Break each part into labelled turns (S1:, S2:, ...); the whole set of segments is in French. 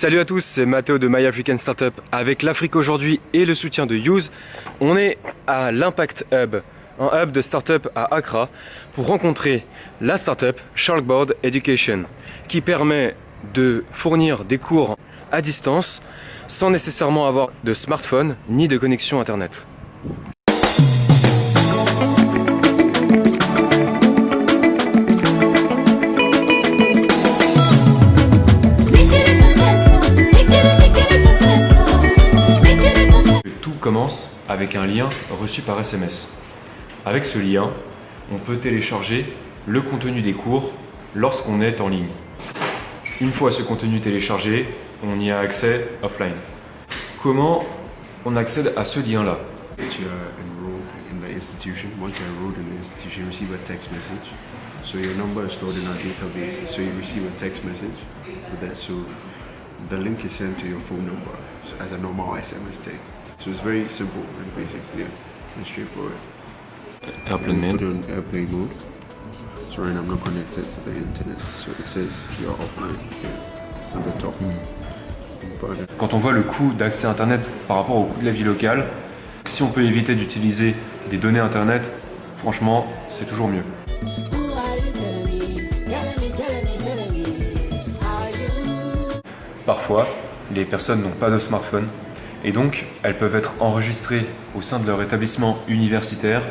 S1: Salut à tous, c'est Mathéo de My African Startup. Avec l'Afrique aujourd'hui et le soutien de Use, on est à l'Impact Hub, un hub de startup à Accra, pour rencontrer la startup Sharkboard Education, qui permet de fournir des cours à distance sans nécessairement avoir de smartphone ni de connexion internet. Tout commence avec un lien reçu par SMS. Avec ce lien, on peut télécharger le contenu des cours lorsqu'on est en ligne. Une fois ce contenu téléchargé, on y a accès offline. Comment on accède à ce lien-là?
S2: You are enrolled in the institution. Once you're enrolled in the institution, you receive a text message. So your number is stored in our database. So you receive a text message with that. So the link is sent to your phone number as a normal SMS text. So it's very simple and basic, yeah, and straightforward.
S1: Airplane
S2: Put
S1: mode.
S2: it on airplane mode. So right now I'm not connected to the internet. So it says you're offline here on the top. But,
S1: Quand on voit le coût d'accès Internet par rapport au coût de la vie locale, si on peut éviter d'utiliser des données Internet, franchement, c'est toujours mieux. Parfois, les personnes n'ont pas de smartphone et donc elles peuvent être enregistrées au sein de leur établissement universitaire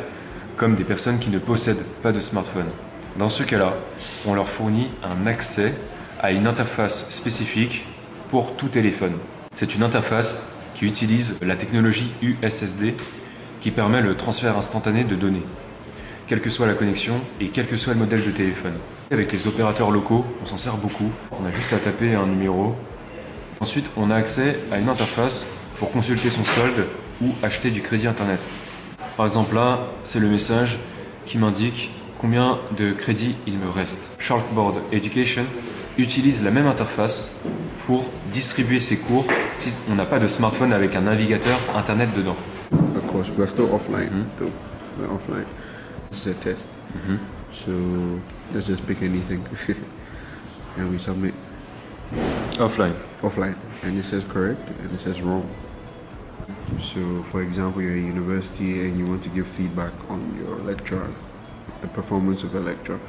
S1: comme des personnes qui ne possèdent pas de smartphone. Dans ce cas-là, on leur fournit un accès à une interface spécifique pour tout téléphone. C'est une interface qui utilise la technologie USSD qui permet le transfert instantané de données, quelle que soit la connexion et quel que soit le modèle de téléphone. Avec les opérateurs locaux, on s'en sert beaucoup. On a juste à taper un numéro. Ensuite, on a accès à une interface pour consulter son solde ou acheter du crédit internet. Par exemple là, c'est le message qui m'indique combien de crédits il me reste. Sharkboard Education utilise la même interface pour distribuer ses cours si on n'a pas de smartphone avec un navigateur internet dedans.
S2: of course, we're still offline though. We're offline. This is a test. So let's just pick anything and we submit
S1: Offline.
S2: offline, and it says correct and it says wrong. So for example, you're at university and you want to give feedback on your lecture, the performance of the lecture.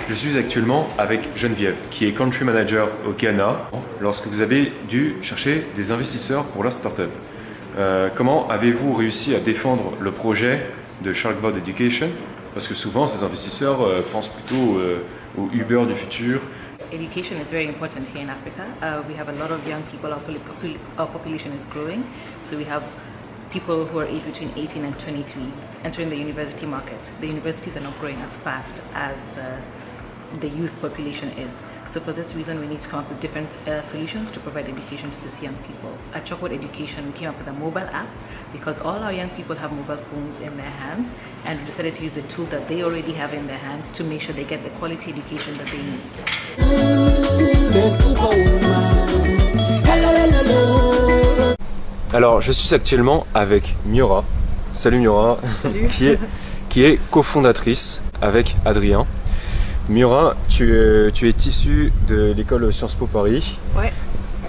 S1: Je suis actuellement avec Geneviève, qui est Country Manager au Ghana, lorsque vous avez dû chercher des investisseurs pour leur startup. Comment avez-vous réussi à défendre le projet de Sharkboard Education? Parce que souvent, ces investisseurs pensent plutôt au Uber du futur.
S3: Education is very important here in Africa. We have a lot of young people, our population is growing, so we have people who are aged between 18 and 23 entering the university market. The universities are not growing as fast as the youth population is. So for this reason, we need to come up with different solutions to provide education to these young people. At Sharkboard Education, we came up with a mobile app because all our young people have mobile phones in their hands, and we decided to use the tool that they already have in their hands to make sure they get the quality education that they need.
S1: Alors, je suis actuellement avec Miora. Salut Miora.
S4: Salut.
S1: qui est cofondatrice avec Adrien. Miora, tu es issue de l'école Sciences Po Paris.
S4: Ouais.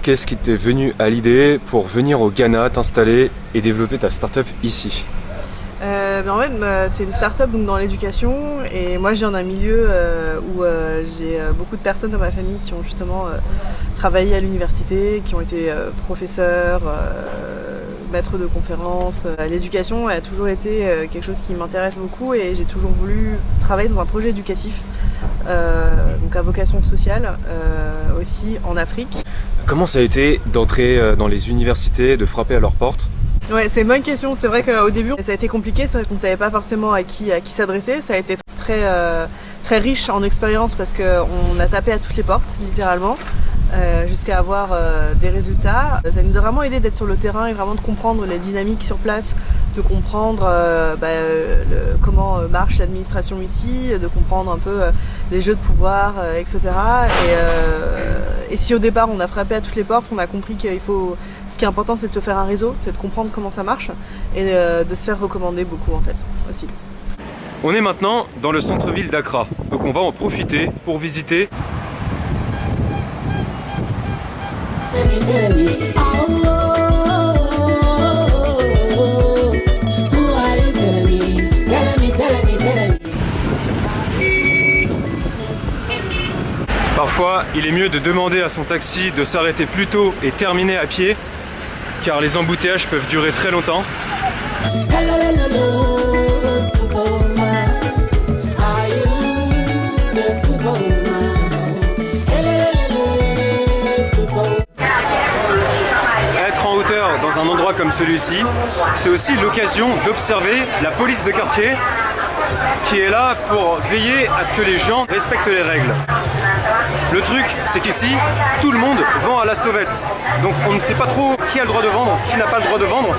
S1: Qu'est-ce qui t'est venu à l'idée pour venir au Ghana, t'installer et développer ta start-up ici?
S4: En fait, c'est une start-up donc, dans l'éducation, et moi je viens d'un milieu où j'ai beaucoup de personnes dans ma famille qui ont justement travaillé à l'université, qui ont été professeurs, maîtres de conférences. L'éducation a toujours été quelque chose qui m'intéresse beaucoup, et j'ai toujours voulu travailler dans un projet éducatif, donc à vocation sociale, aussi en Afrique.
S1: Comment ça a été d'entrer dans les universités, de frapper à leurs portes?
S4: Ouais, c'est une bonne question. C'est vrai qu'au début, ça a été compliqué. C'est vrai qu'on ne savait pas forcément à qui s'adresser. Ça a été très riche en expérience parce qu'on a tapé à toutes les portes, littéralement, jusqu'à avoir des résultats. Ça nous a vraiment aidé d'être sur le terrain et vraiment de comprendre les dynamiques sur place, de comprendre comment marche l'administration ici, de comprendre un peu les jeux de pouvoir, etc. Et si au départ on a frappé à toutes les portes, on a compris qu'il faut... Ce qui est important, c'est de se faire un réseau, c'est de comprendre comment ça marche et de se faire recommander beaucoup en fait aussi.
S1: On est maintenant dans le centre-ville d'Accra, donc on va en profiter pour visiter Parfois, il est mieux de demander à son taxi de s'arrêter plus tôt et terminer à pied, car les embouteillages peuvent durer très longtemps. Être en hauteur dans un endroit comme celui-ci, c'est aussi l'occasion d'observer la police de quartier qui est là pour veiller à ce que les gens respectent les règles. Le truc, c'est qu'ici, tout le monde vend à la sauvette. Donc on ne sait pas trop qui a le droit de vendre, qui n'a pas le droit de vendre.